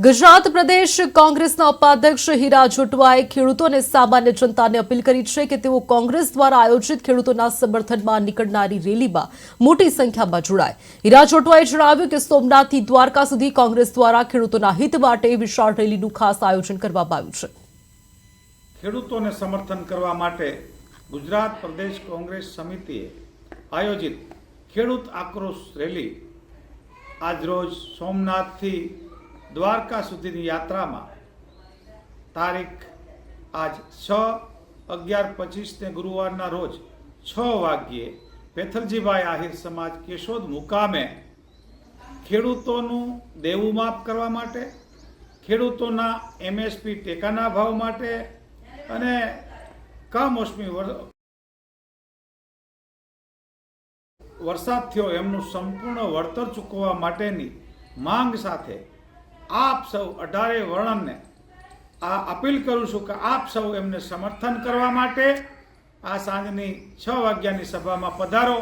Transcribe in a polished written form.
ગુજરાત પ્રદેશ કોંગ્રેસના ઉપાધ્યક્ષ હીરા જોટવાએ ખેડૂતો અને સામાન્ય જનતાને અપીલ કરી છે કે તેઓ કોંગ્રેસ દ્વારા આયોજિત ખેડૂતોના સમર્થનમાં નીકળનારી રેલીમાં મોટી સંખ્યામાં જોડાય। હીરા જોટવાએ જણાવ્યું કે સોમનાથથી દ્વારકા સુધી કોંગ્રેસ દ્વારા ખેડૂતોના હિત માટે વિશાળ રેલીનું ખાસ આયોજન કરવામાં આવ્યું છે। ખેડૂતોને સમર્થન કરવા માટે ગુજરાત પ્રદેશ કોંગ્રેસ સમિતિએ આયોજિત ખેડૂત આક્રોશ રેલી આજરોજ સોમનાથથી દ્વારકા સુધીની યાત્રામાં તારીખ આજ 6/11/25 ગુરુવારના રોજ 6 વાગ્યે પેથલજીભાઈ આહિર સમાજ કેશોદ મુકામે ખેડૂતોનું દેવું માફ કરવા માટે, ખેડૂતોના MSP ટેકાના ભાવ માટે અને કમોસમી વરસાદ થયો એમનું સંપૂર્ણ વળતર ચૂકવવા માટેની માંગ સાથે આપ સૌ 18 વર્ણને આ અપીલ કરું છું કે આપ સૌ એમને સમર્થન કરવા માટે આ સાંજની 6 વાગ્યાની સભામાં પધારો।